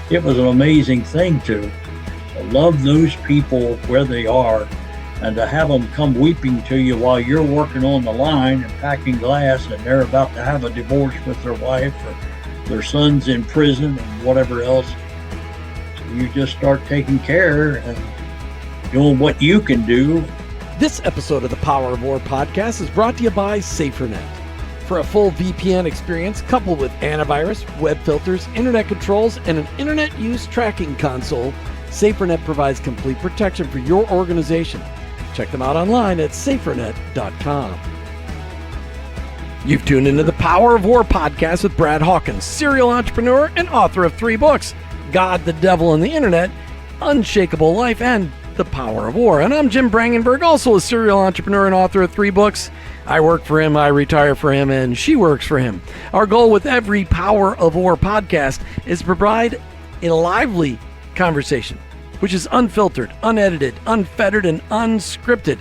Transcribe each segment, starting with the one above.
it was an amazing thing to love those people where they are and to have them come weeping to you while you're working on the line and packing glass and they're about to have a divorce with their wife or their son's in prison and whatever else. You just start taking care and doing what you can do. This episode of the Power of War podcast is brought to you by SaferNet. For a full VPN experience coupled with antivirus, web filters, internet controls, and an internet use tracking console, SaferNet provides complete protection for your organization. Check them out online at safernet.com. You've tuned into the Power of War podcast with Brad Hawkins, serial entrepreneur and author of 3 books, God, the Devil, and the Internet, Unshakable Life, and The Power of War. And I'm Jim Brangenberg, also a serial entrepreneur and author of 3 books. I work for him, I retire for him, and she works for him. Our goal with every Power of War podcast is to provide a lively conversation, which is unfiltered, unedited, unfettered, and unscripted.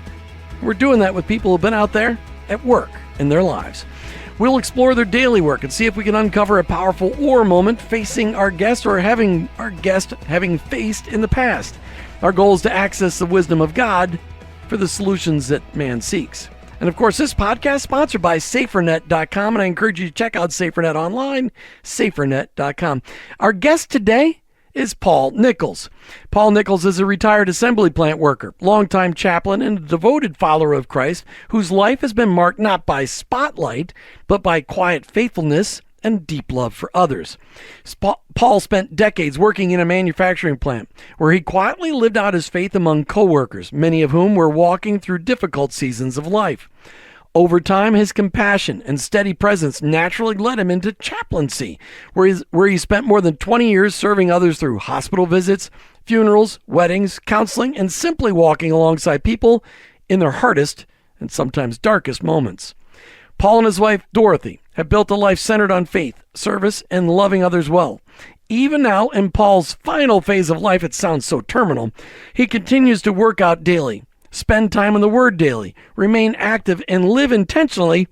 We're doing that with people who've been out there at work in their lives. We'll explore their daily work and see if we can uncover a powerful war moment facing our guest or having our guest having faced in the past. Our goal is to access the wisdom of God for the solutions that man seeks. And of course, this podcast is sponsored by SaferNet.com, and I encourage you to check out SaferNet online, SaferNet.com. Our guest today is Paul Nichols. Paul Nichols is a retired assembly plant worker, longtime chaplain, and a devoted follower of Christ whose life has been marked not by spotlight, but by quiet faithfulness and deep love for others. Paul spent decades working in a manufacturing plant where he quietly lived out his faith among coworkers, many of whom were walking through difficult seasons of life. Over time, his compassion and steady presence naturally led him into chaplaincy, where he spent more than 20 years serving others through hospital visits, funerals, weddings, counseling, and simply walking alongside people in their hardest and sometimes darkest moments. Paul and his wife, Dorothy, have built a life centered on faith, service, and loving others well. Even now, in Paul's final phase of life, it sounds so terminal, he continues to work out daily, spend time in the Word daily, remain active, and live intentionally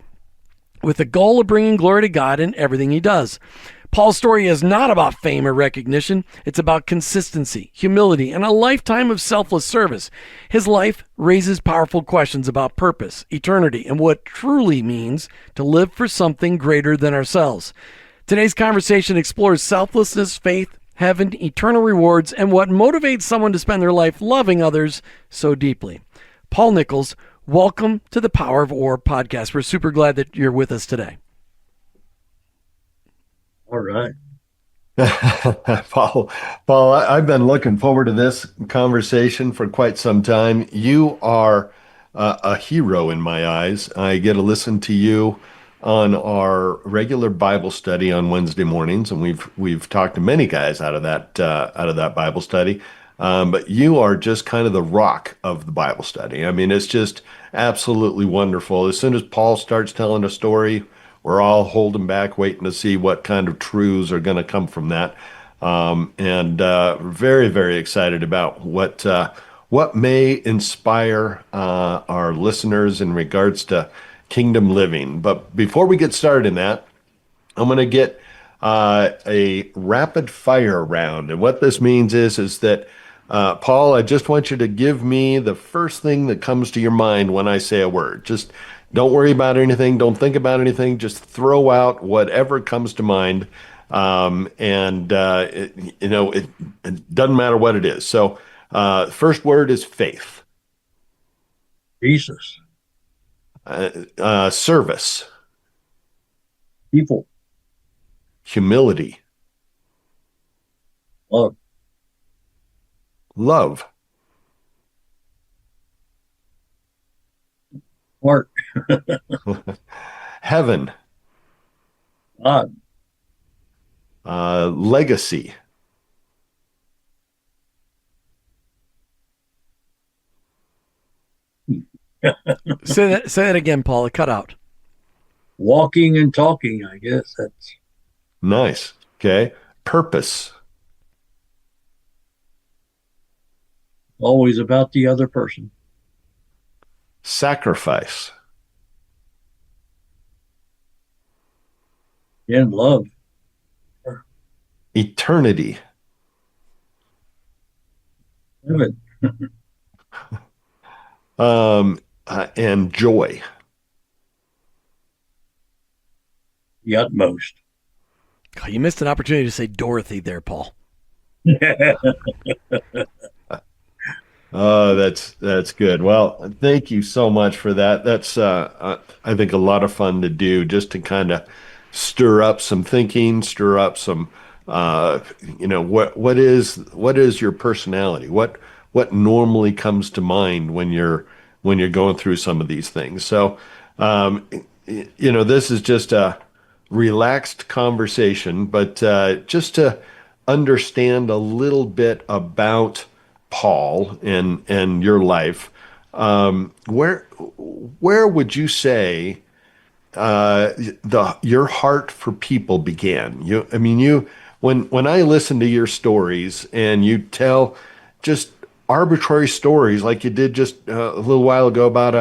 with the goal of bringing glory to God in everything he does. Paul's story is not about fame or recognition. It's about consistency, humility, and a lifetime of selfless service. His life raises powerful questions about purpose, eternity, and what truly means to live for something greater than ourselves. Today's conversation explores selflessness, faith, heaven, eternal rewards, and what motivates someone to spend their life loving others so deeply. Paul Nichols, welcome to the Power of War podcast. We're super glad that you're with us today. All right. Paul, I've been looking forward to this conversation for quite some time. You are a hero in my eyes. I get to listen to you on our regular Bible study on Wednesday mornings, and we've talked to many guys out of that Bible study. But you are just kind of the rock of the Bible study. I mean, it's just absolutely wonderful. As soon as Paul starts telling a story, we're all holding back, waiting to see what kind of truths are going to come from that. And very, very excited about what may inspire our listeners in regards to kingdom living. But before we get started in that, I'm going to get a rapid fire round. And what this means is that, Paul, I just want you to give me the first thing that comes to your mind when I say a word. Just don't worry about anything. Don't think about anything. Just throw out whatever comes to mind. It doesn't matter what it is. So first word is faith. Jesus. Service. People. Humility. Love. Love. Heart. Heaven. God. Legacy. Say that again, Paul. It cut out. Walking and talking, I guess. That's Nice. Okay. Purpose. always about the other person. Sacrifice. And love. Eternity. Good. And joy. The utmost. Oh, you missed an opportunity to say Dorothy there, Paul. Oh, that's good. Well, thank you so much for that. That's I think a lot of fun to do, just to kind of stir up some thinking, stir up some uh, what is your personality? What normally comes to mind when you're going through some of these things? So, this is just a relaxed conversation, but just to understand a little bit about Paul and your life, where would you say the your heart for people began? When I listen to your stories and you tell just arbitrary stories like you did just a little while ago about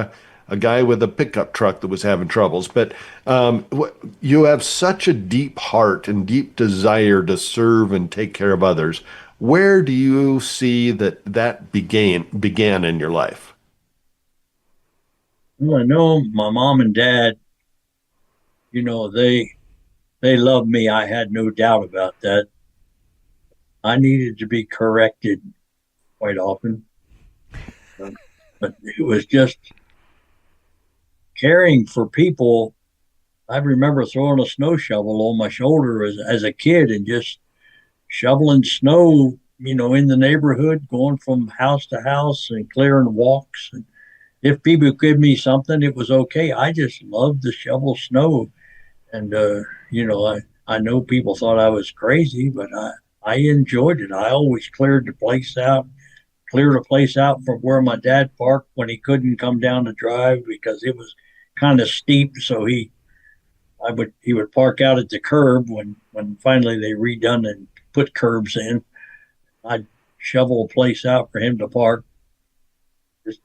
a guy with a pickup truck that was having troubles, but you have such a deep heart and deep desire to serve and take care of others. Where do you see that began in your life? Well, I know my mom and dad, they loved me. I had no doubt about that. I needed to be corrected quite often, but it was just caring for people. I remember throwing a snow shovel on my shoulder as a kid and just shoveling snow, in the neighborhood, going from house to house and clearing walks. And if people give me something, it was okay. I just loved to shovel snow. And, I know people thought I was crazy, but I enjoyed it. I always cleared a place out from where my dad parked when he couldn't come down the drive because it was kind of steep. So he would park out at the curb when finally they redone and put curbs in. I'd shovel a place out for him to park. Just,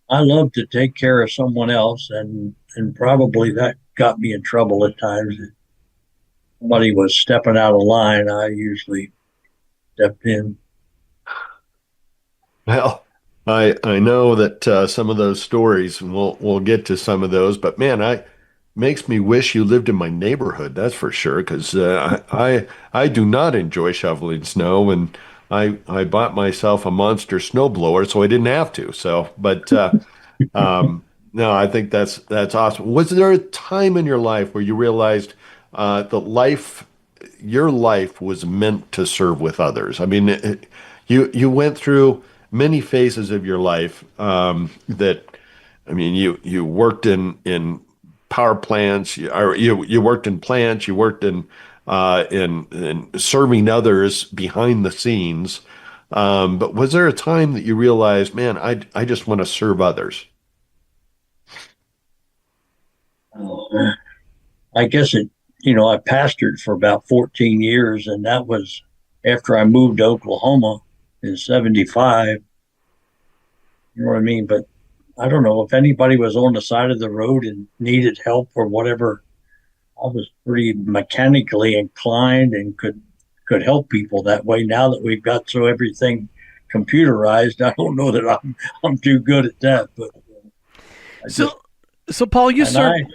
I love to take care of someone else, and probably that got me in trouble at times. If somebody was stepping out of line, I usually stepped in. Well, I know that some of those stories, and we'll get to some of those, but man, I makes me wish you lived in my neighborhood. That's for sure, because I do not enjoy shoveling snow, and I bought myself a monster snowblower so I didn't have to. So, but no, I think that's awesome. Was there a time in your life where you realized that your life was meant to serve with others? I mean, you went through many phases of your life that, I mean, you worked in power plants, you worked in plants, you worked in serving others behind the scenes. But was there a time that you realized, man, I just want to serve others? I guess I pastored for about 14 years, and that was after I moved to Oklahoma in 75. You know what I mean? But I don't know if anybody was on the side of the road and needed help or whatever. I was pretty mechanically inclined and could help people that way. Now that we've got so everything computerized, I don't know that I'm too good at that. But I just So, so Paul, you and I served.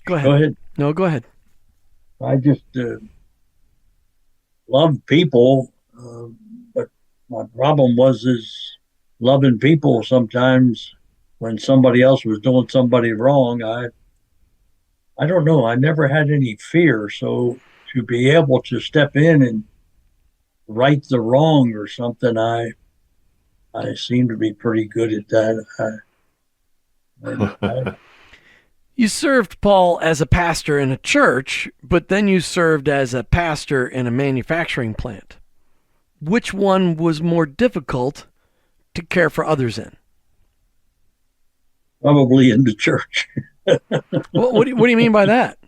Go go ahead. ahead. No, go ahead. I just love people, but my problem was is loving people. Sometimes when somebody else was doing somebody wrong, I don't know. I never had any fear, so to be able to step in and right the wrong or something, I seem to be pretty good at that. I You served, Paul, as a pastor in a church, but then you served as a pastor in a manufacturing plant. Which one was more difficult to care for others in? probably in the church. What do you mean by that?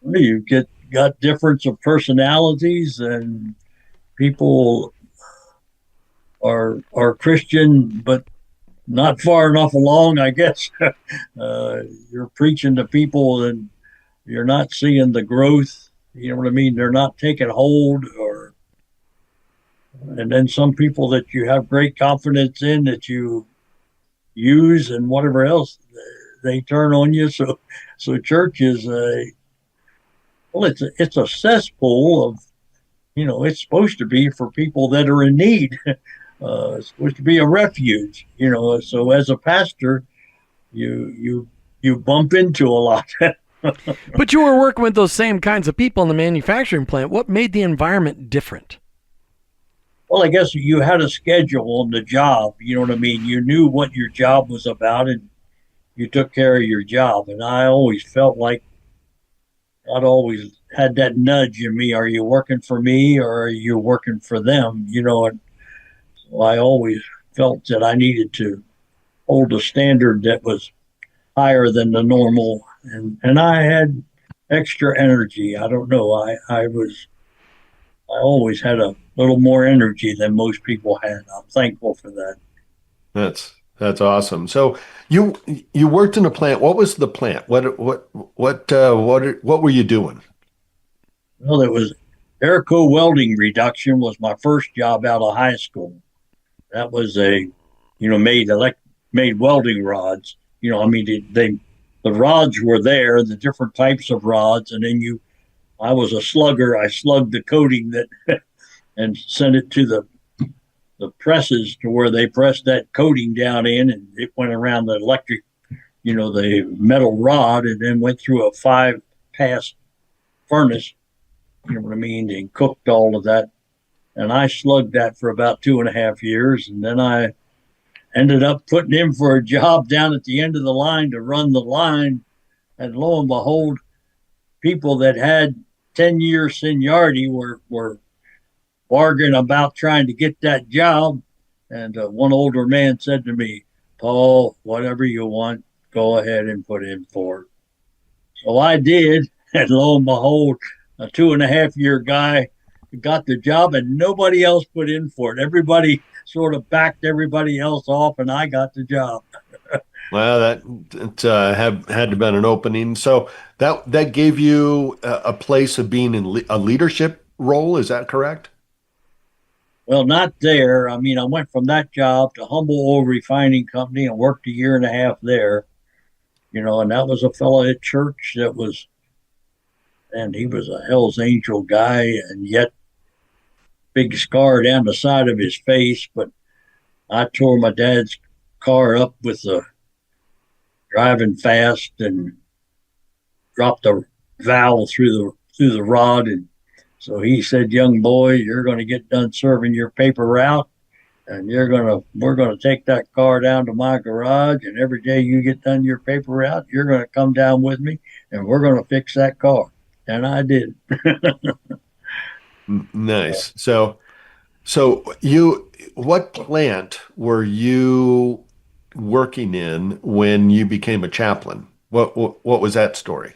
You got difference of personalities, and people are Christian, but not far enough along, I guess. You're preaching to people, and you're not seeing the growth. You know what I mean? They're not taking hold, or And then some people that you have great confidence in that you use and whatever else, they turn on you. So church is it's a cesspool of, it's supposed to be for people that are in need. It's supposed to be a refuge, So as a pastor, you bump into a lot. But you were working with those same kinds of people in the manufacturing plant. What made the environment different? Well, I guess you had a schedule on the job. You know what I mean? You knew what your job was about, and you took care of your job. And I always felt like I'd always had that nudge in me. Are you working for me or are you working for them? And so I always felt that I needed to hold a standard that was higher than the normal. And I had extra energy. I don't know. I always had a little more energy than most people had. I'm thankful for that. That's awesome. So you worked in a plant. What was the plant? What were you doing? Well, it was air-co welding reduction was my first job out of high school. That was made welding rods. I mean, the rods were there, the different types of rods, and then I was a slugger. I slugged the coating that and sent it to the presses to where they pressed that coating down in, and it went around the electric, the metal rod, and then went through a 5-pass furnace. You know what I mean? And cooked all of that. And I slugged that for about 2.5 years. And then I ended up putting in for a job down at the end of the line to run the line. And lo and behold, people that had 10 years seniority were bargaining about trying to get that job. And one older man said to me, Paul, whatever you want, go ahead and put in for it. So I did. And lo and behold, a 2.5 year guy got the job and nobody else put in for it. Everybody sort of backed everybody else off and I got the job. Well, that had to have been an opening. So that gave you a place of being in a leadership role. Is that correct? Well, not there. I mean, I went from that job to Humble Oil Refining Company and worked a year and a half there, and that was a fellow at church that was, and he was a Hell's Angel guy and yet big scar down the side of his face. But I tore my dad's car up with driving fast and dropped a valve through the rod. And so he said, young boy, you're going to get done serving your paper route and we're going to take that car down to my garage. And every day you get done your paper route, you're going to come down with me and we're going to fix that car. And I did. Nice. So what plant were you working in when you became a chaplain? What was that story?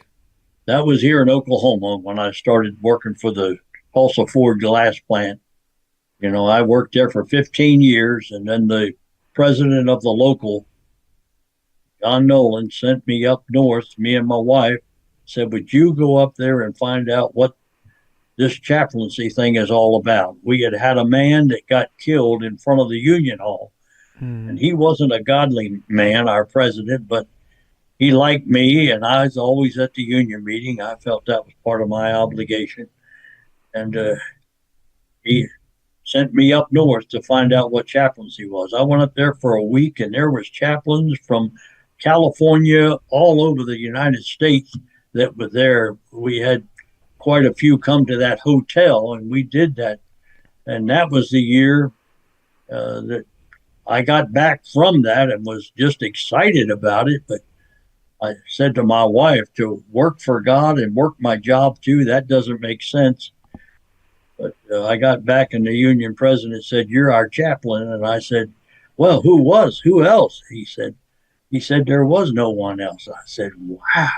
That was here in Oklahoma when I started working for the Tulsa Ford glass plant. I worked there for 15 years, and then the president of the local, John Nolan, sent me up north, me and my wife, said, would you go up there and find out what this chaplaincy thing is all about? We had a man that got killed in front of the Union Hall. And he wasn't a godly man, our president, but he liked me, and I was always at the union meeting. I felt that was part of my obligation. And he sent me up north to find out what chaplaincy was. I went up there for a week, and there was chaplains from California, all over the United States that were there. We had quite a few come to that hotel, and we did that. And that was the year that I got back from that and was just excited about it. But I said to my wife, to work for God and work my job too, that doesn't make sense. But I got back and the union president said, you're our chaplain. And I said, well, who else? He said, there was no one else. I said, wow.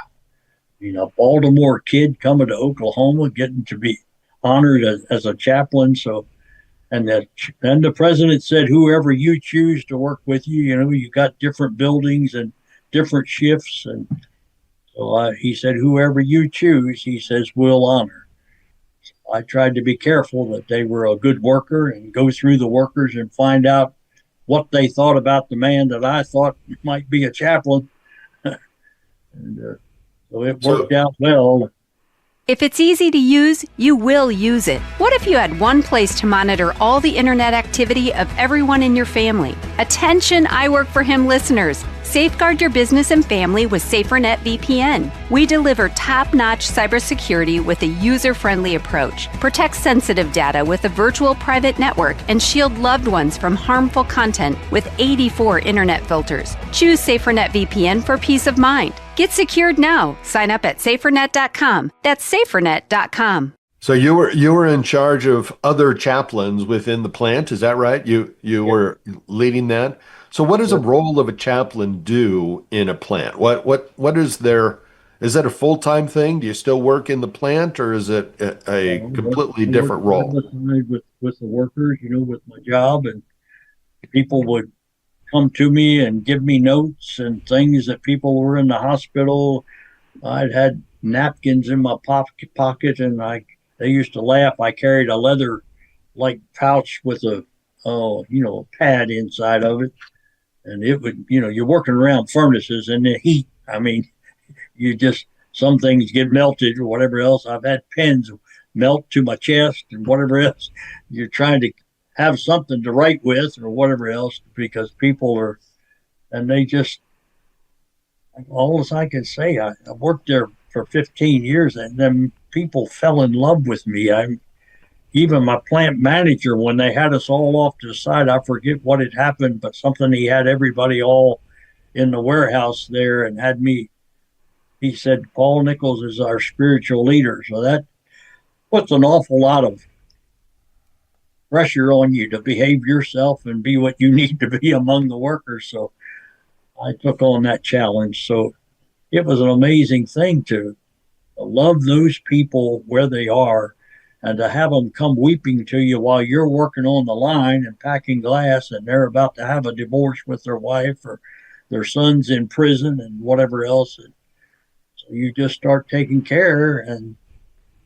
A Baltimore kid coming to Oklahoma, getting to be honored as a chaplain. So, and then the president said, whoever you choose to work with you, you got different buildings and different shifts. And so he said, whoever you choose, he says, we'll honor. I tried to be careful that they were a good worker and go through the workers and find out what they thought about the man that I thought might be a chaplain. And so it So, worked out well. If it's easy to use, you will use it. What if you had one place to monitor all the internet activity of everyone in your family? Attention, I Work for Him listeners. Safeguard your business and family with SaferNet VPN. We deliver top-notch cybersecurity with a user-friendly approach, protect sensitive data with a virtual private network, and shield loved ones from harmful content with 84 internet filters. Choose SaferNet VPN for peace of mind. Get secured now. Sign up at safernet.com. That's safernet.com. so you were in charge of other chaplains within the plant, is that right? You were leading that. So what does a role of a chaplain do in a plant? What is there? Is that a full-time thing? Do you still work in the plant, or is it a completely different role? With the workers, with my job, and people would come to me and give me notes and things that people were in the hospital. I'd had napkins in my pocket, and they used to laugh. I carried a leather like pouch with a pad inside of it, and it would, you're working around furnaces and the heat. I mean, some things get melted or whatever else. I've had pens melt to my chest and whatever else. You're trying to have something to write with or whatever else, because people are, and they just, all as I can say, I worked there for 15 years, and then people fell in love with me. Even my plant manager, when they had us all off to the side, I forget what had happened, but something, he had everybody all in the warehouse there and had me, he said, Paul Nichols is our spiritual leader. So that puts an awful lot of pressure on you to behave yourself and be what you need to be among the workers. So I took on that challenge. So it was an amazing thing to love those people where they are, and to have them come weeping to you while you're working on the line and packing glass, and they're about to have a divorce with their wife, or their son's in prison and whatever else. And so you just start taking care and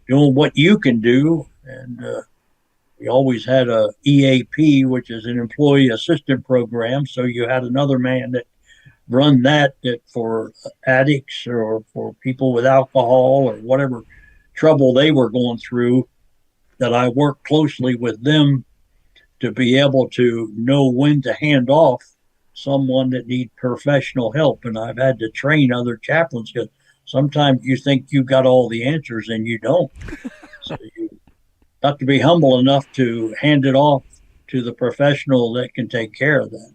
doing what you can do. And we always had a EAP, which is an employee assistant program. So you had another man that run that for addicts or for people with alcohol or whatever trouble they were going through, that I worked closely with them to be able to know when to hand off someone that needs professional help. And I've had to train other chaplains, because sometimes you think you got all the answers and you don't. So you got to be humble enough to hand it off to the professional that can take care of that.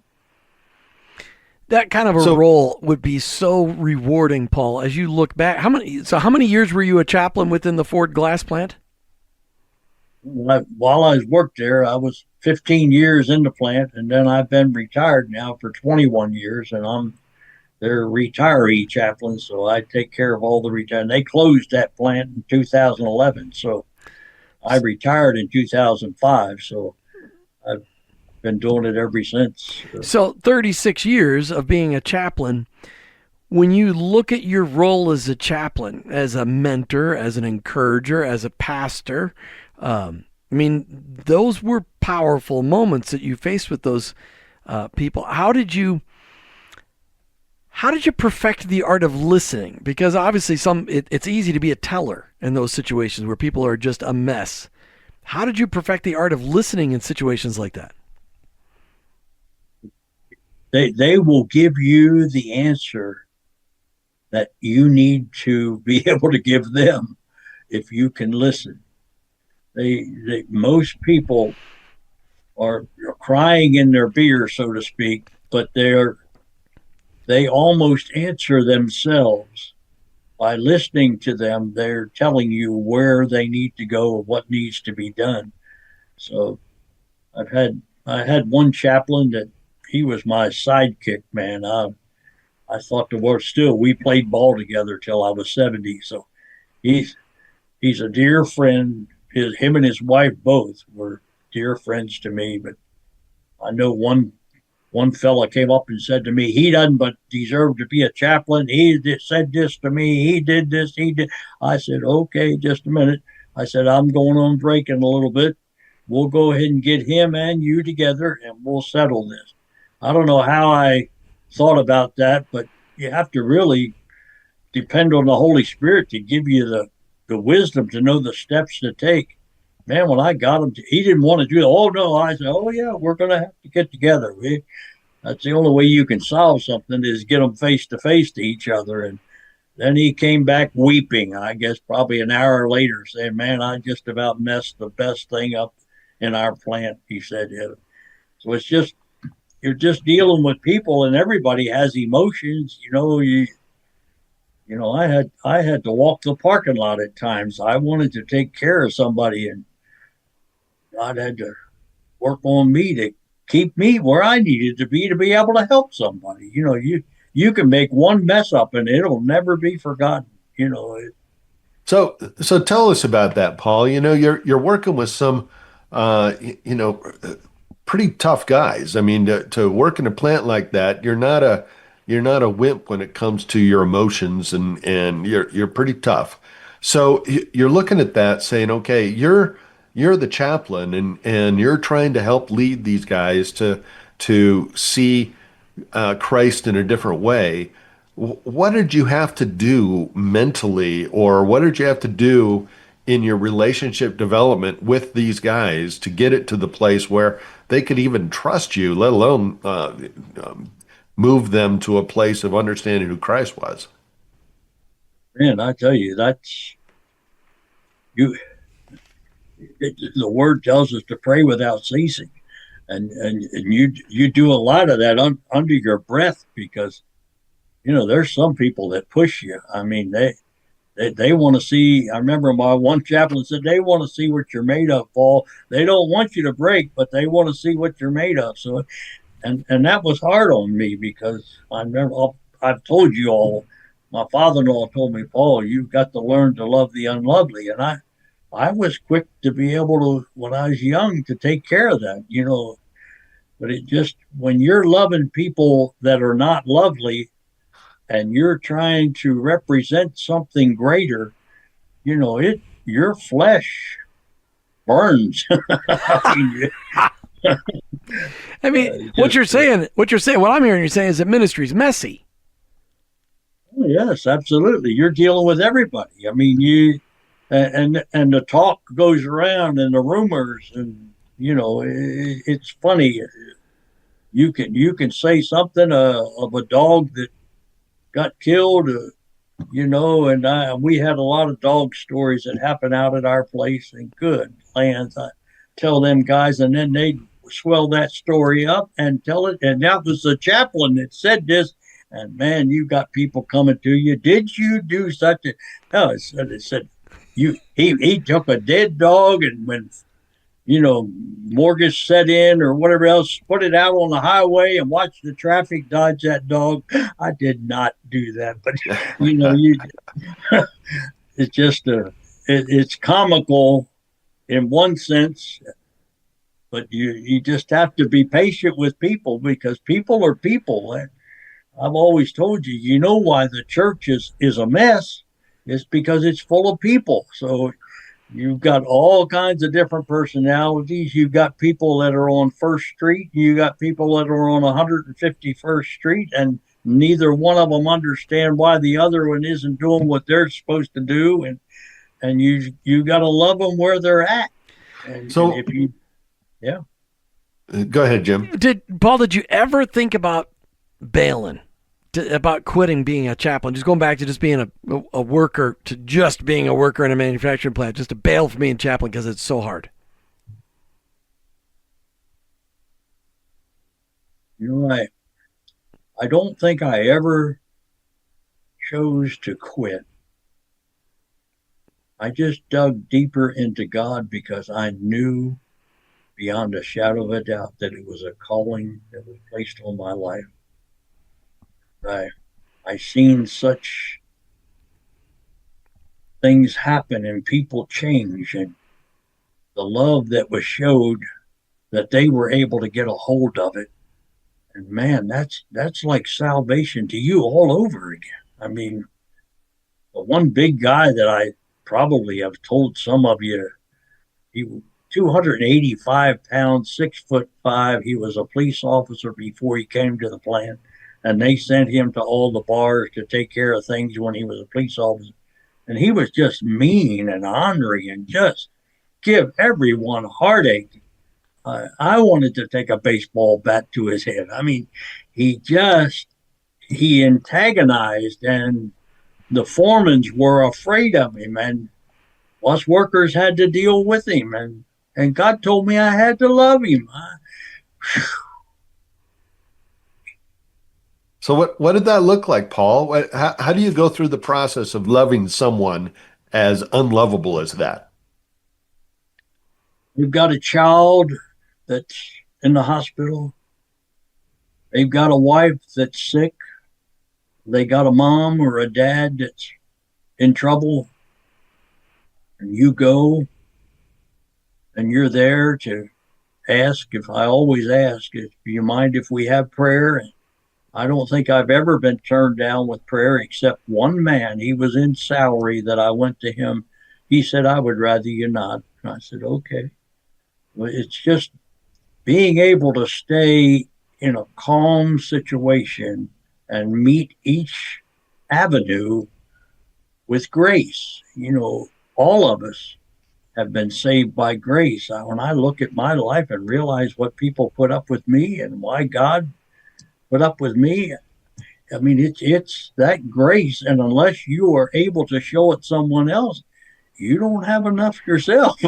That kind of a role would be so rewarding, Paul, as you look back. How many years were you a chaplain within the Ford glass plant? While I worked there, I was 15 years in the plant, and then I've been retired now for 21 years, and I'm their retiree chaplain, so I take care of all the retired. They closed that plant in 2011, so I retired in 2005, so I've been doing it ever since. So 36 years of being a chaplain. When you look at your role as a chaplain, as a mentor, as an encourager, as a pastor, those were powerful moments that you faced with those people. How did you perfect the art of listening? Because obviously it's easy to be a teller in those situations where people are just a mess. How did you perfect the art of listening in situations like that? They will give you the answer that you need to be able to give them if you can listen. Most people are crying in their beer, so to speak, but they almost answer themselves by listening to them. They're telling you where they need to go or what needs to be done. So I had one chaplain that he was my sidekick, man. I thought the world. Still, we played ball together till I was 70. So he's a dear friend. Him and his wife both were dear friends to me. But I know one fella came up and said to me, he doesn't but deserve to be a chaplain. He said this to me. He did this. He did. I said, okay, just a minute. I said, I'm going on break in a little bit. We'll go ahead and get him and you together and we'll settle this. I don't know how I thought about that, but you have to really depend on the Holy Spirit to give you the wisdom to know the steps to take. Man, when I got him, he didn't want to do it. Oh, no. I said, oh, yeah, we're going to have to get together. That's the only way you can solve something is get them face to face to each other. And then he came back weeping, I guess, probably an hour later, saying, man, I just about messed the best thing up in our plant, he said. Yeah. So it's just, you're just dealing with people and everybody has emotions. I had to walk the parking lot at times. I wanted to take care of somebody and God had to work on me to keep me where I needed to be able to help somebody. You can make one mess up and it'll never be forgotten. So tell us about that, Paul. You're working with some, uh, you know, pretty tough guys. I mean, to work in a plant like that, you're not a wimp when it comes to your emotions, and you're pretty tough. So you're looking at that, saying, okay, you're the chaplain, and you're trying to help lead these guys to see Christ in a different way. What did you have to do mentally, or what did you have to do in your relationship development with these guys to get it to the place where they could even trust you, let alone move them to a place of understanding who Christ was? Man, I tell you, that's you. The word tells us to pray without ceasing, and you do a lot of that under your breath because there's some people that push you. I mean, they want to see. I remember my one chaplain said they want to see what you're made of, Paul. They don't want you to break, but they want to see what you're made of. So, and that was hard on me because I remember I've told you all. My father-in-law told me, Paul, you've got to learn to love the unlovely, and I was quick to be able to when I was young to take care of that. But it just when you're loving people that are not lovely and you're trying to represent something greater, your flesh burns. I mean, I mean, what I'm hearing you saying is that ministry's messy. oh, yes, absolutely. You're dealing with everybody. I mean, and the talk goes around and the rumors and it's funny. You can say something of a dog that got killed, and we had a lot of dog stories that happened out at our place and good lands. I tell them guys, and then they swell that story up and tell it. And that was the chaplain that said this. And man, you got people coming to you. Did you do such a? Oh, it said he took a dead dog and when mortgage set in or whatever else, put it out on the highway and watch the traffic dodge that dog. I did not do that, but you it's just it's comical in one sense, but you just have to be patient with people because people are people. I've always told you, why the church is a mess. It's because it's full of people. So you've got all kinds of different personalities. You've got people that are on First Street. You got people that are on 151st Street, and neither one of them understand why the other one isn't doing what they're supposed to do. And you got to love them where they're at. So, and if you, yeah. Go ahead, Jim. Paul, did you ever think about bailing? About quitting being a chaplain, just going back to just being a worker, to just being a worker in a manufacturing plant, just to bail from being chaplain because it's so hard? I don't think I ever chose to quit. I just dug deeper into God because I knew beyond a shadow of a doubt that it was a calling that was placed on my life. I seen such things happen and people change, and the love that was showed that they were able to get a hold of it. And man, that's like salvation to you all over again. I mean, the one big guy that probably have told some of you, he was 285 pounds, 6'5". He was a police officer before he came to the plant, and they sent him to all the bars to take care of things when he was a police officer. And he was just mean and ornery and just give everyone heartache. I wanted to take a baseball bat to his head. I mean, he antagonized, and the foremans were afraid of him, and us workers had to deal with him, and God told me I had to love him. So what did that look like, Paul? How do you go through the process of loving someone as unlovable as that? We've got a child that's in the hospital. They've got a wife that's sick. They got a mom or a dad that's in trouble. And you go and you're there to ask. If I always ask, do you mind if we have prayer? And I don't think I've ever been turned down with prayer except one man. He was in salary that I went to him. He said, I would rather you not. And I said, okay. Well, it's just being able to stay in a calm situation and meet each avenue with grace. All of us have been saved by grace. When I look at my life and realize what people put up with me and why God put up with me, I mean, it's that grace. And unless you are able to show it someone else, you don't have enough yourself.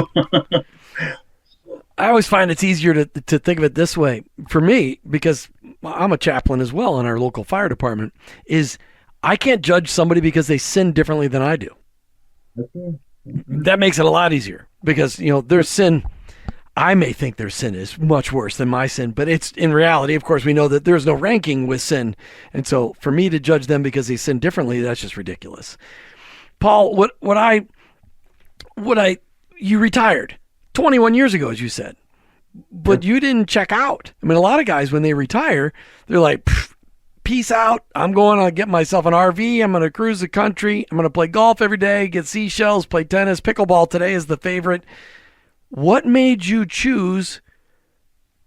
I always find it's easier to think of it this way for me, because I'm a chaplain as well in our local fire department, is I can't judge somebody because they sin differently than I do. Okay. That makes it a lot easier because, their sin, I may think their sin is much worse than my sin, but it's in reality, of course, we know that there's no ranking with sin. And so for me to judge them because they sin differently, that's just ridiculous. Paul, you retired 21 years ago, as you said, but you didn't check out. I mean, a lot of guys, when they retire, they're like, peace out. I'm going to get myself an RV. I'm going to cruise the country. I'm going to play golf every day, get seashells, play tennis. Pickleball today is the favorite. What made you choose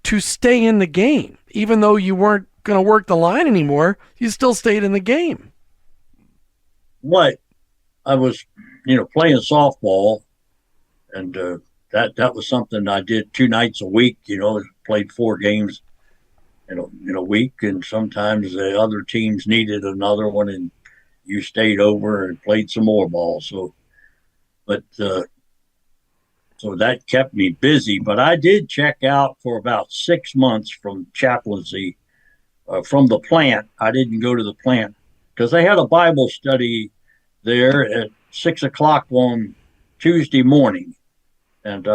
to stay in the game? Even though you weren't going to work the line anymore, you still stayed in the game. What? I was, playing softball, and that was something I did 2 nights a week, played 4 games in a week, and sometimes the other teams needed another one, and you stayed over and played some more ball. So that kept me busy. But I did check out for about 6 months from chaplaincy, from the plant. I didn't go to the plant because they had a Bible study there at 6:00 on Tuesday morning, and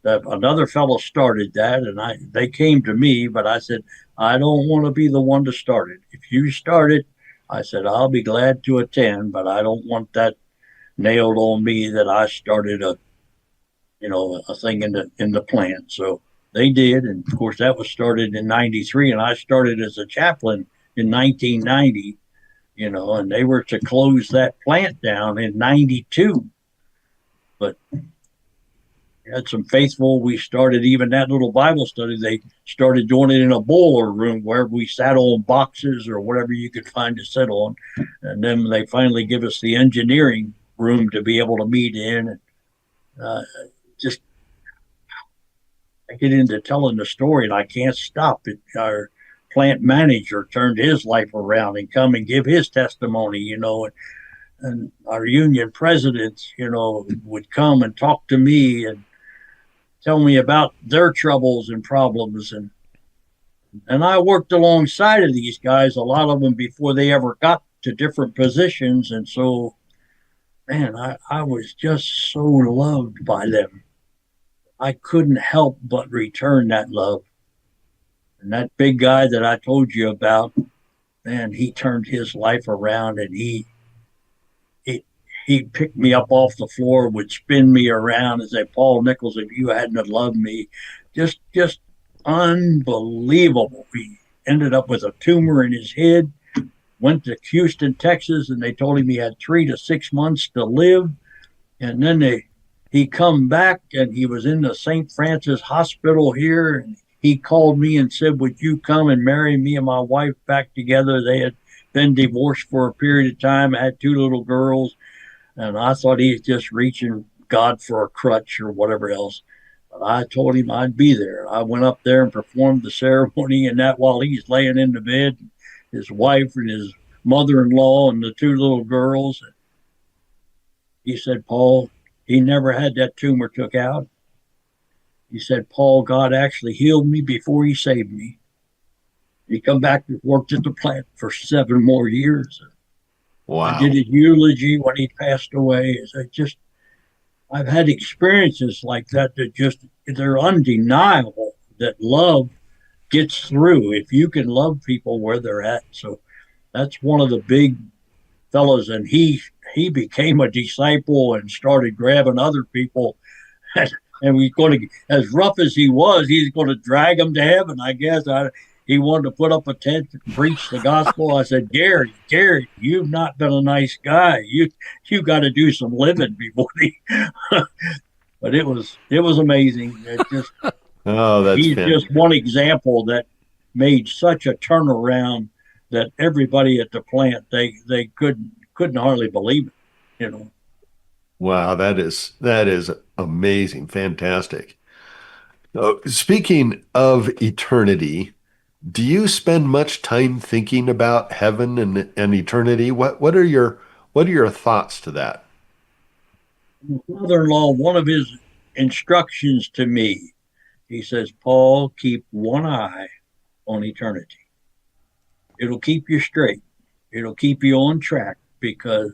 another fellow started that, and they came to me, but I said, I don't want to be the one to start it. If you start it, I said, I'll be glad to attend, but I don't want that nailed on me that I started a thing in the plant. So they did, and of course that was started in '93, and I started as a chaplain in 1990. And they were to close that plant down in '92, but had some faithful. We started even that little Bible study. They started doing it in a boiler room where we sat on boxes or whatever you could find to sit on. And then they finally give us the engineering room to be able to meet in. Just I get into telling the story and I can't stop it. Our plant manager turned his life around and come and give his testimony, and our union presidents, would come and talk to me and tell me about their troubles and problems. And I worked alongside of these guys, a lot of them before they ever got to different positions. And so, man, I was just so loved by them. I couldn't help but return that love. And that big guy that I told you about, man, he turned his life around, and he'd pick me up off the floor, would spin me around and say, Paul Nichols, if you hadn't have loved me, just unbelievable. He ended up with a tumor in his head, went to Houston, Texas, and they told him he had 3 to 6 months to live. And then he come back and he was in the St. Francis Hospital here. And he called me and said, would you come and marry me and my wife back together? They had been divorced for a period of time. I had 2 little girls. And I thought he was just reaching God for a crutch or whatever else. But I told him I'd be there. I went up there and performed the ceremony, and that while he's laying in the bed, his wife and his mother-in-law and the 2 little girls. He said, Paul, he never had that tumor took out. He said, Paul, God actually healed me before he saved me. He come back and worked at the plant for 7 more years. Wow. I did his eulogy when he passed away. I've had experiences like that they're undeniable, that love gets through if you can love people where they're at. So that's one of the big fellows, and he became a disciple and started grabbing other people. And we're going to, as rough as he was, he's going to drag them to heaven, I guess. He wanted to put up a tent and preach the gospel. I said, Gary, you've not been a nice guy. You got to do some living before But it was amazing. That's he's fantastic. just one example that made such a turnaround that everybody at the plant they couldn't hardly believe it. Wow, that is amazing, fantastic. Speaking of eternity, do you spend much time thinking about heaven and eternity? What are your thoughts to that? My father-in-law, one of his instructions to me, he says, Paul, keep one eye on eternity. It'll keep you straight. It'll keep you on track because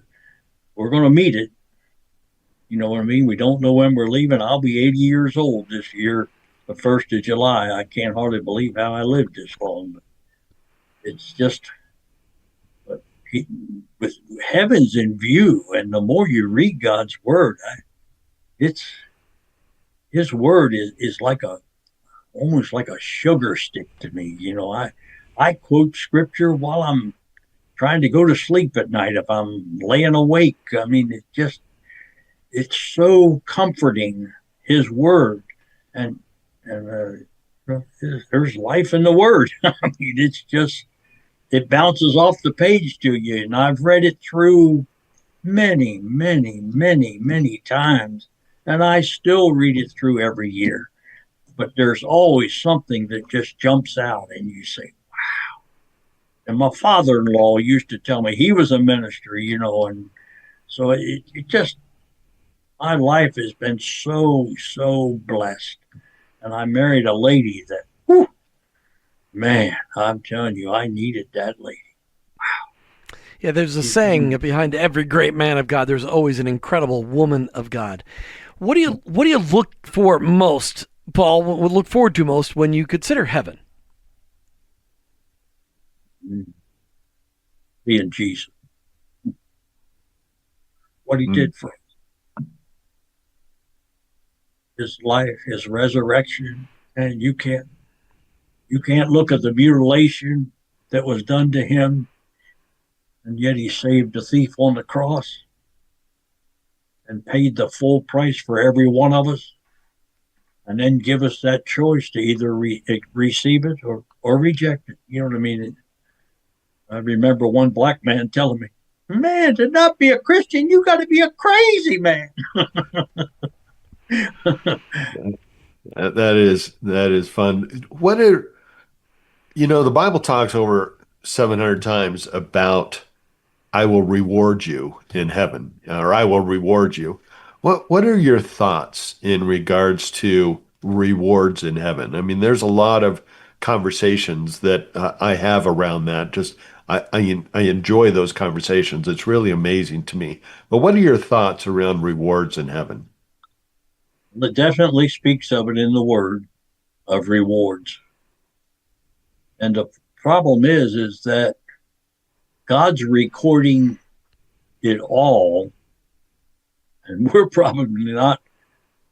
we're going to meet it. You know what I mean? We don't know when we're leaving. I'll be 80 years old this year, the 1st of July. I can't hardly believe how I lived this long. But it's just, with heavens in view, and the more you read God's word, his word is like almost like a sugar stick to me. I quote scripture while I'm trying to go to sleep at night if I'm laying awake. I mean, it's so comforting, his word, and there's life in the word. I mean, it bounces off the page to you, and I've read it through many, many, many, many times, and I still read it through every year. But there's always something that just jumps out, and you say, wow. And my father-in-law used to tell me, he was a minister, and so it just, my life has been so, so blessed. And I married a lady that, whew, man, I'm telling you, I needed that lady. Yeah, there's a saying behind every great man of God, there's always an incredible woman of God. What do you look for most, Paul, would look forward to most when you consider heaven? Being Jesus. What he did for us. His life, his resurrection, and you can't look at the mutilation that was done to him, and yet he saved the thief on the cross and paid the full price for every one of us, and then give us that choice to either receive it or reject it. You know what I mean? I remember one black man telling me, man, to not be a Christian, you got to be a crazy man. That is fun. The Bible talks over 700 times about I will reward you in heaven, or I will reward you. What are your thoughts in regards to rewards in heaven? I mean, there's a lot of conversations that I have around that. Just I enjoy those conversations. It's really amazing to me. But what are your thoughts around rewards in heaven? It definitely speaks of it in the word of rewards. And the problem is that God's recording it all, and we're probably not,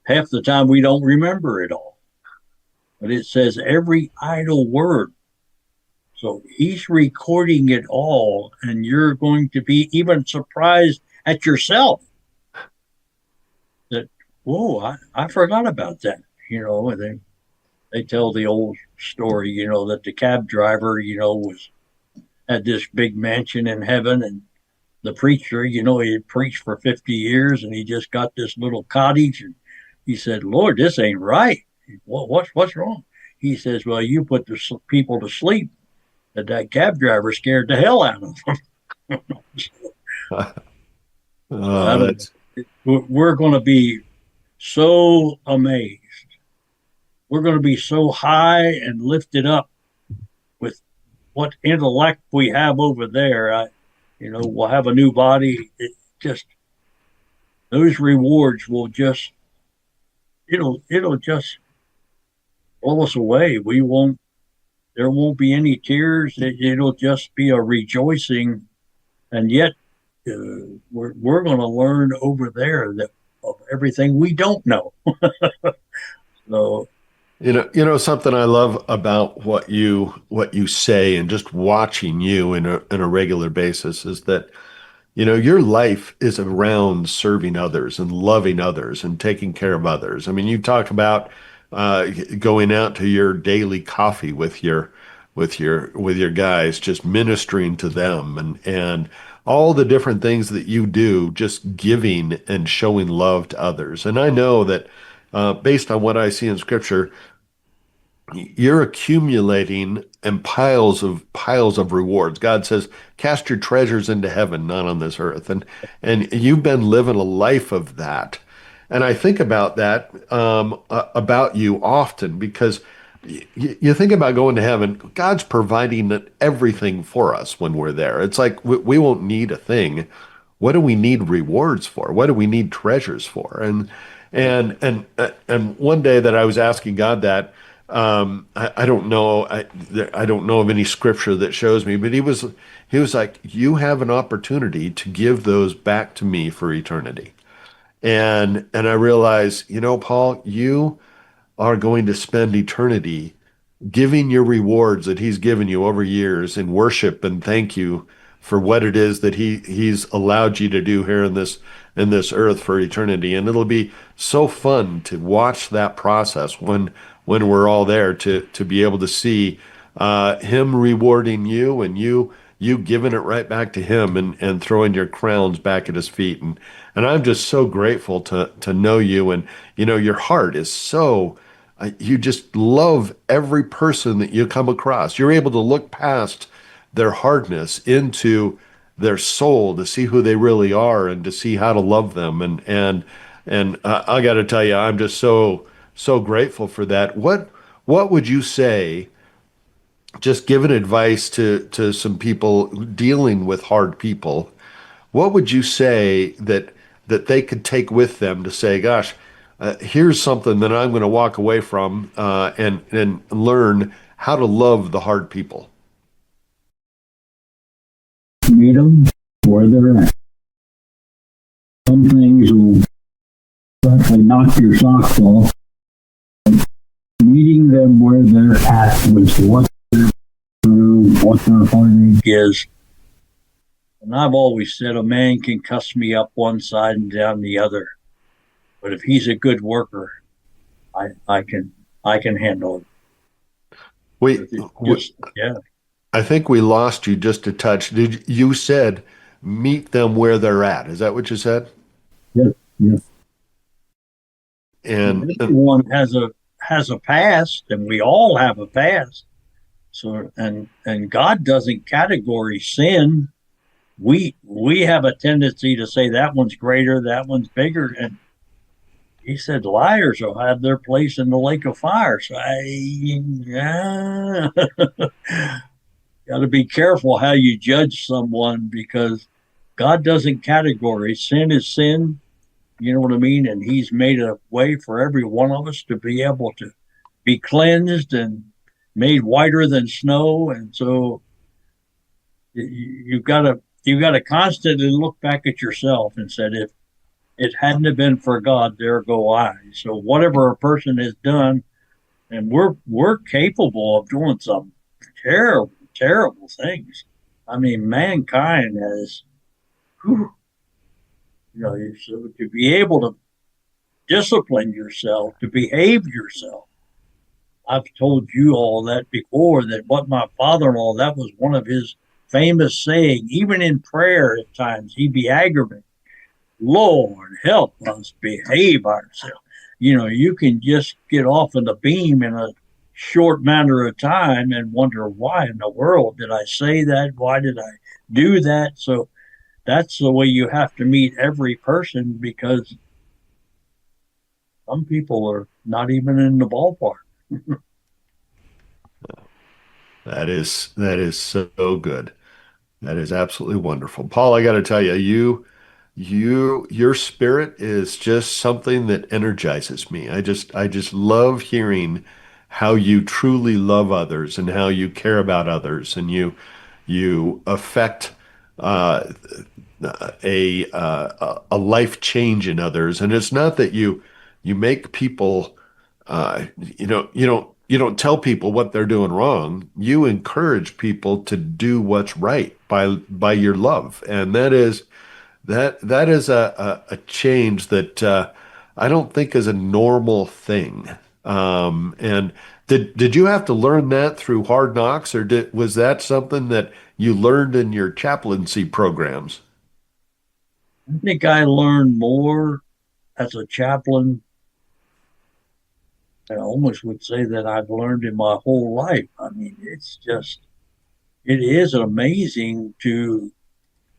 half the time we don't remember it all. But it says every idle word. So he's recording it all, and you're going to be even surprised at yourself. whoa, I forgot about that. And they tell the old story, that the cab driver, was had this big mansion in heaven, and the preacher, he had preached for 50 years, and he just got this little cottage, and he said, Lord, this ain't right. What's wrong? He says, well, you put the people to sleep that cab driver scared the hell out of them. I Oh, don't that's know. We're going to be so amazed. We're going to be so high and lifted up with what intellect we have over there. We'll have a new body. It just those rewards will just it'll just blow us away. We won't. There won't be any tears. It'll just be a rejoicing, and yet we're going to learn over there that of everything we don't know. So something I love about what you say and just watching you in a regular basis is that your life is around serving others and loving others and taking care of others. I mean, you talk about going out to your daily coffee with your guys, just ministering to them and all the different things that you do, just giving and showing love to others. And I know that based on what I see in Scripture, you're accumulating and piles of rewards. God says, "Cast your treasures into heaven, not on this earth." And you've been living a life of that. And I think about that about you often because you think about going to heaven. God's providing everything for us when we're there. It's like we won't need a thing. What do we need rewards for? What do we need treasures for? And one day that I was asking God that, I don't know, I don't know of any scripture that shows me, but he was like, you have an opportunity to give those back to me for eternity. And I realized, Paul, you are going to spend eternity giving your rewards that he's given you over years in worship and thank you for what it is that he's allowed you to do here in this earth for eternity. And it'll be so fun to watch that process when we're all there to be able to see him rewarding you and you giving it right back to him and throwing your crowns back at his feet. And I'm just so grateful to know you. And your heart is so you just love every person that you come across. You're able to look past their hardness into their soul to see who they really are and to see how to love them. And I got to tell you, I'm just so grateful for that. What would you say, just giving advice to some people dealing with hard people? What would you say that they could take with them to say, gosh, here's something that I'm going to walk away from and learn how to love the hard people. meet them where they're at. Some things will certainly knock your socks off. Meeting them where they're at with what they're through, what their heartache is. And I've always said a man can cuss me up one side and down the other, but if he's a good worker, I can handle it. We, Yeah. I think we lost you just a touch. You said meet them where they're at? Is that what you said? Yes. Yes. And everyone has a past, and we all have a past. So and God doesn't categorize sin. We have a tendency to say that one's greater, that one's bigger, and he said liars will have their place in the lake of fire. So got to be careful how you judge someone because God doesn't categorize. Sin is sin. You know what I mean? And he's made a way for every one of us to be able to be cleansed and made whiter than snow. And so you've got to constantly look back at yourself and said, if it hadn't have been for God, there go I. So whatever a person has done, and we're capable of doing some terrible, terrible things. I mean, mankind has, whew, so to be able discipline yourself, to behave yourself. I've told you all that before, that what my father-in-law, that was one of his famous saying, even in prayer at times, he'd be aggravated. Lord, help us behave ourselves. You can just get off of the beam in a short matter of time and wonder, why in the world did I say that? Why did I do that? So that's the way you have to meet every person, because some people are not even in the ballpark. That is so good. That is absolutely wonderful. Paul, I got to tell you, your spirit is just something that energizes me. I just love hearing how you truly love others and how you care about others, and you affect uh, a life change in others. And it's not that you make people you don't tell people what they're doing wrong. You encourage people to do what's right by your love, and that is a change that I don't think is a normal thing. And did you have to learn that through hard knocks, or was that something that you learned in your chaplaincy programs? I think I learned more as a chaplain. I almost would say that I've learned in my whole life. I mean, it is amazing to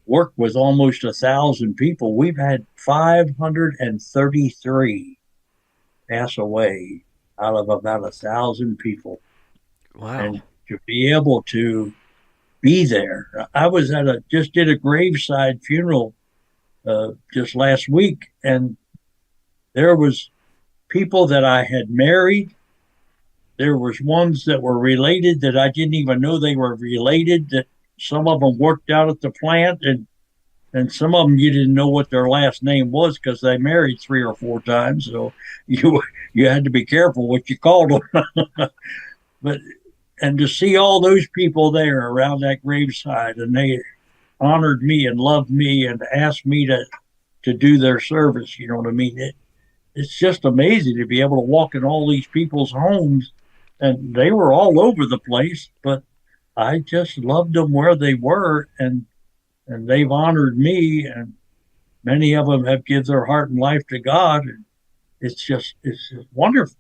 work with almost 1,000 people. We've had 533 pass away out of about 1,000 people. Wow. And to be able to be there, I was just did a graveside funeral just last week, and there was people that I had married. There was ones that were related that I didn't even know they were related. That some of them worked out at the plant, and some of them you didn't know what their last name was because they married 3 or 4 times. So you had to be careful what you called them. But and to see all those people there around that graveside, and they honored me and loved me and asked me to do their service. You know what I mean? It's just amazing to be able to walk in all these people's homes, and they were all over the place, but I just loved them where they were, and they've honored me, and many of them have given their heart and life to God, and it's just wonderful.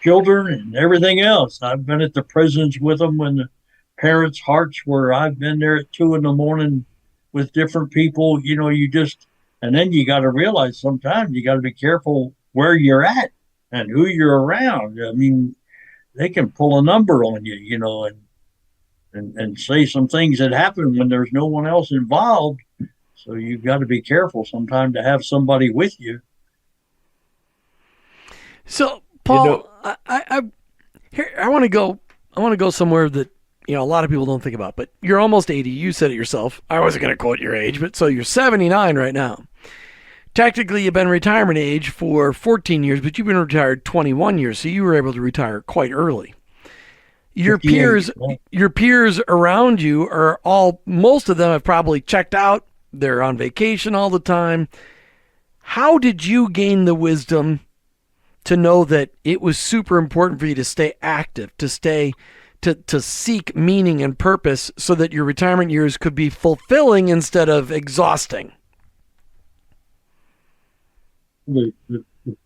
Children and everything else. I've been at the prisons with them when the parents' hearts were. I've been there at 2 in the morning with different people. And then you got to realize sometimes you got to be careful where you're at and who you're around. I mean, they can pull a number on you, and say some things that happen when there's no one else involved. So you've got to be careful sometimes to have somebody with you. So, Paul, I want to go. I want to go somewhere that a lot of people don't think about. But you're almost 80. You said it yourself. I wasn't going to quote your age, but so you're 79 right now. Technically, you've been retirement age for 14 years, but you've been retired 21 years, so you were able to retire quite early. Your peers around you most of them have probably checked out. They're on vacation all the time. How did you gain the wisdom to know that it was super important for you to stay active, to seek meaning and purpose so that your retirement years could be fulfilling instead of exhausting? The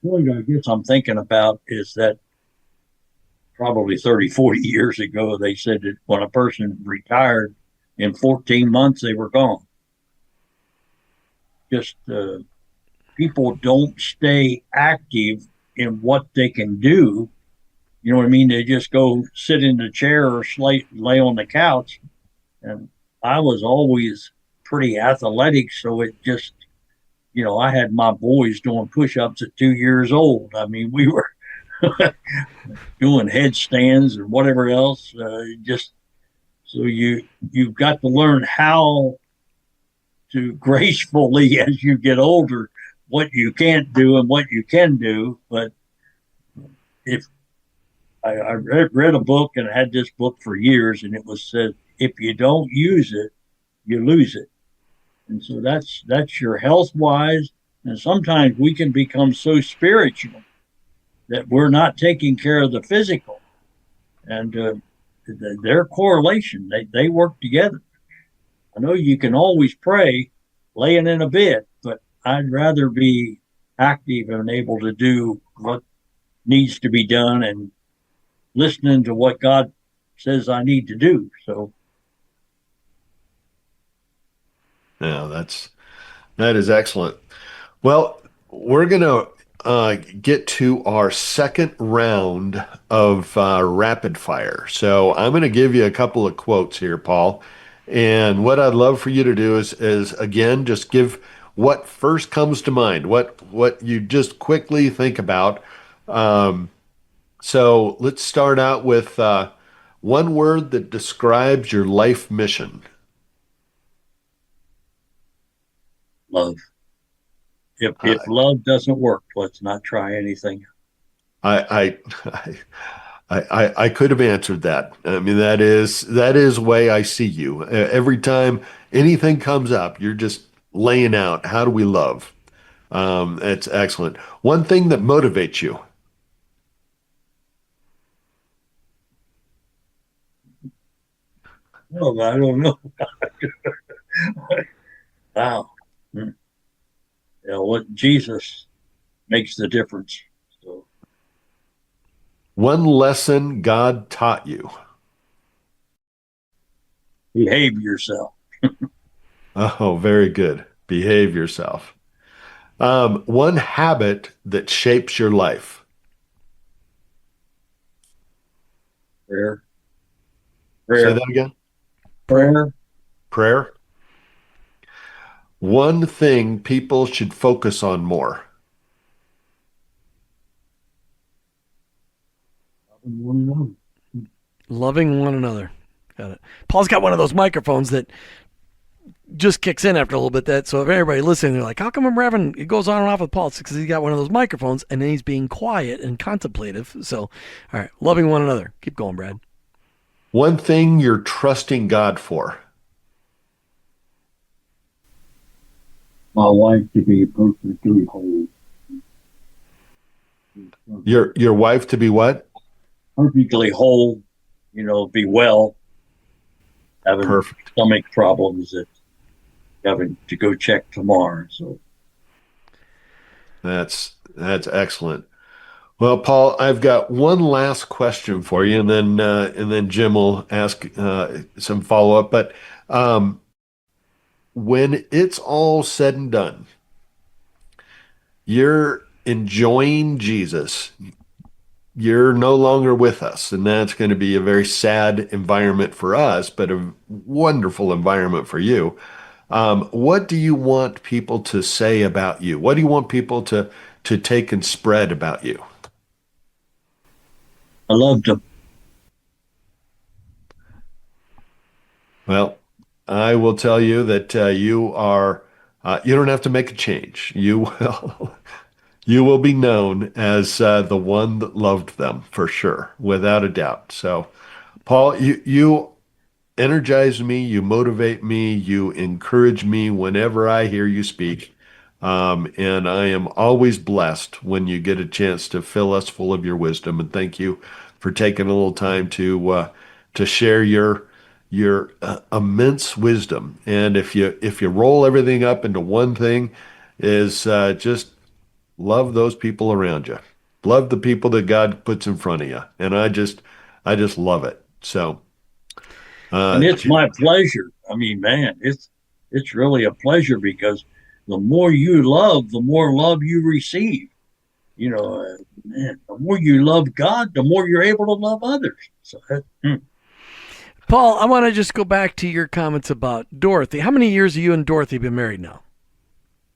point I guess I'm thinking about is that probably 30, 40 years ago, they said that when a person retired, in 14 months, they were gone. Just people don't stay active in what they can do. You know what I mean? They just go sit in the chair or lay on the couch. And I was always pretty athletic, so it just, I had my boys doing push-ups at 2 years old. I mean, we were doing headstands or whatever else. Just so you've got to learn how to gracefully, as you get older, what you can't do and what you can do. But if I read a book, and I had this book for years, and it was said, if you don't use it, you lose it. And so that's your health wise, And sometimes we can become so spiritual that we're not taking care of the physical. And their correlation, they work together. I know you can always pray laying in a bed, but I'd rather be active and able to do what needs to be done and listening to what God says I need to do. So, Yeah, that is excellent. Well, we're going to get to our second round of rapid fire. So I'm going to give you a couple of quotes here, Paul. And what I'd love for you to do is again, just give what first comes to mind, what you just quickly think about. Um, so let's start out with one word that describes your life mission. love. If I, love doesn't work, let's not try anything. I, I, I could have answered that. I mean, that is the way I see you. Every time anything comes up, you're just laying out, how do we love? It's excellent. One thing that motivates you. Oh, I don't know. Wow. What Jesus makes the difference. So One lesson God taught you. behave yourself. Oh, very good. Behave yourself. One habit that shapes your life. Prayer, Say prayer, that again. prayer. Prayer. One thing people should focus on more. Loving one another. Got it. Paul's got one of those microphones that just kicks in after a little bit. That so if everybody listening, they're like, "How come I'm having?" It goes on and off with Paul. It's because he's got one of those microphones, and then he's being quiet and contemplative. So, all right, loving one another. Keep going, Brad. One thing you're trusting God for. My wife to be perfectly whole. Your wife to be what? Perfectly whole, be well, having Perfect. stomach problems that having to go check tomorrow. So That's excellent. Well, Paul, I've got one last question for you, and then Jim will ask some follow up. But when it's all said and done, you're enjoying Jesus. You're no longer with us, and that's going to be a very sad environment for us, but a wonderful environment for you. What do you want people to say about you? What do you want people to take and spread about you? I love to. Well, I will tell you that you don't have to make a change. You will you will be known as the one that loved them for sure, without a doubt. So, Paul, you energize me, you motivate me, you encourage me whenever I hear you speak. And I am always blessed when you get a chance to fill us full of your wisdom. And thank you for taking a little time to share your immense wisdom. And if you roll everything up into one thing, is just love those people around you. Love the people that God puts in front of you. And I just love it. So, And it's my pleasure. I mean, man, it's really a pleasure because the more you love, the more love you receive. Man, the more you love God, the more you're able to love others. So, Paul, I want to just go back to your comments about Dorothy. How many years have you and Dorothy been married now?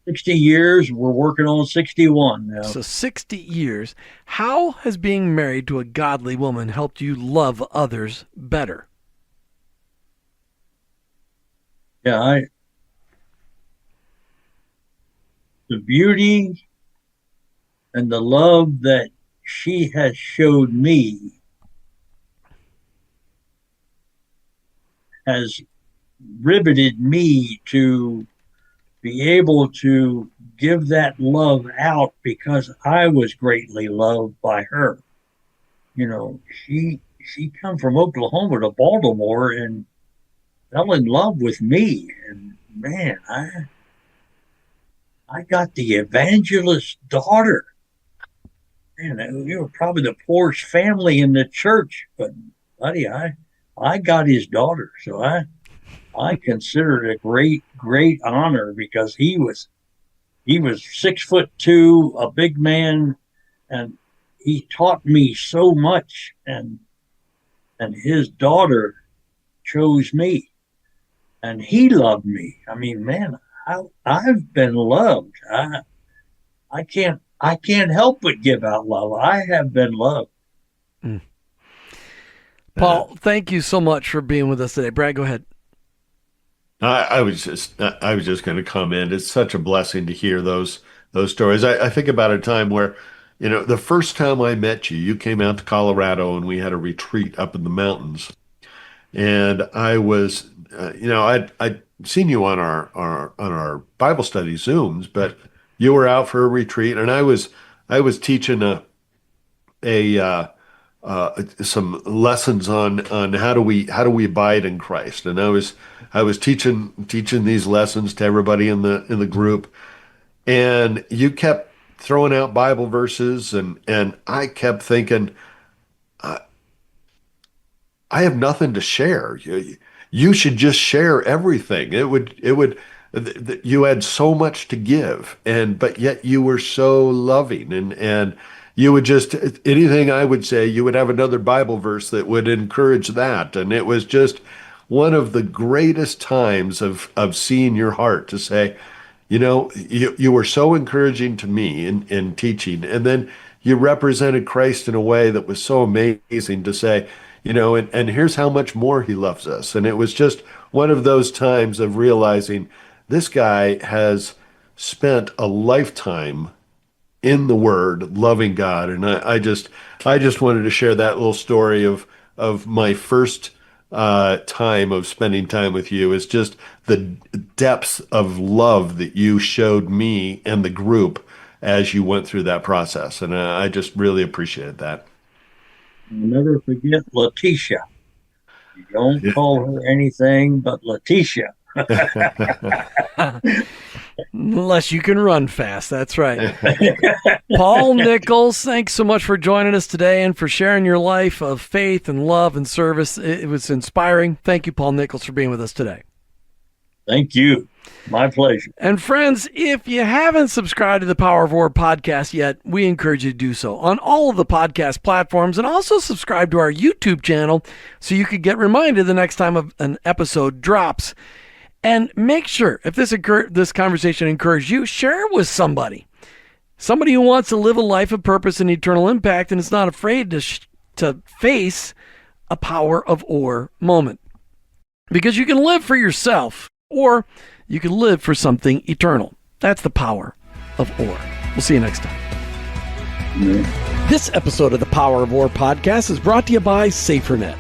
60 years, we're working on 61 now. So 60 years. How has being married to a godly woman helped you love others better? Yeah, the beauty and the love that she has showed me has riveted me to be able to give that love out because I was greatly loved by her. She come from Oklahoma to Baltimore and fell in love with me. And man, I got the evangelist's daughter. Man, we were probably the poorest family in the church, but buddy, I got his daughter. So I consider it a great honor because he was 6'2", a big man, and he taught me so much, and his daughter chose me, and he loved me. I mean, man, I've been loved. I can't help but give out love. I have been loved. Paul, thank you so much for being with us today. Brad, go ahead. I was just going to comment. It's such a blessing to hear those stories. I think about a time where, the first time I met you, you came out to Colorado and we had a retreat up in the mountains, and I was, I'd seen you on our Bible study Zooms, but you were out for a retreat, and I was teaching some lessons on how do we abide in Christ, and I was teaching these lessons to everybody in the group, and you kept throwing out Bible verses, and I kept thinking, I have nothing to share. You should just share everything. You had so much to give, but yet you were so loving, and you would just, anything I would say, you would have another Bible verse that would encourage that. And it was just one of the greatest times of seeing your heart to say, you were so encouraging to me in teaching. And then you represented Christ in a way that was so amazing to say, and here's how much more he loves us. And it was just one of those times of realizing this guy has spent a lifetime in the Word, loving God. And I just wanted to share that little story of my first time of spending time with you, is just the depths of love that you showed me and the group as you went through that process. And I just really appreciated that. I'll never forget Letitia. You don't call her anything but Letitia. Unless you can run fast. That's right. Paul Nichols, thanks so much for joining us today and for sharing your life of faith and love and service. It was inspiring. Thank you, Paul Nichols, for being with us today. Thank you. My pleasure. And friends, if you haven't subscribed to the Power of War podcast yet, we encourage you to do so on all of the podcast platforms, and also subscribe to our YouTube channel so you could get reminded the next time an episode drops. And make sure, if this conversation encouraged you, share it with somebody who wants to live a life of purpose and eternal impact and is not afraid to face a power of or moment. Because you can live for yourself, or you can live for something eternal. That's the power of or. We'll see you next time. Yeah. This episode of the Power of Or podcast is brought to you by SaferNet.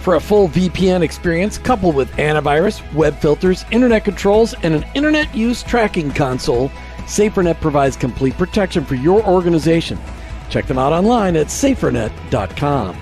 For a full VPN experience coupled with antivirus, web filters, internet controls, and an internet use tracking console, SaferNet provides complete protection for your organization. Check them out online at safernet.com.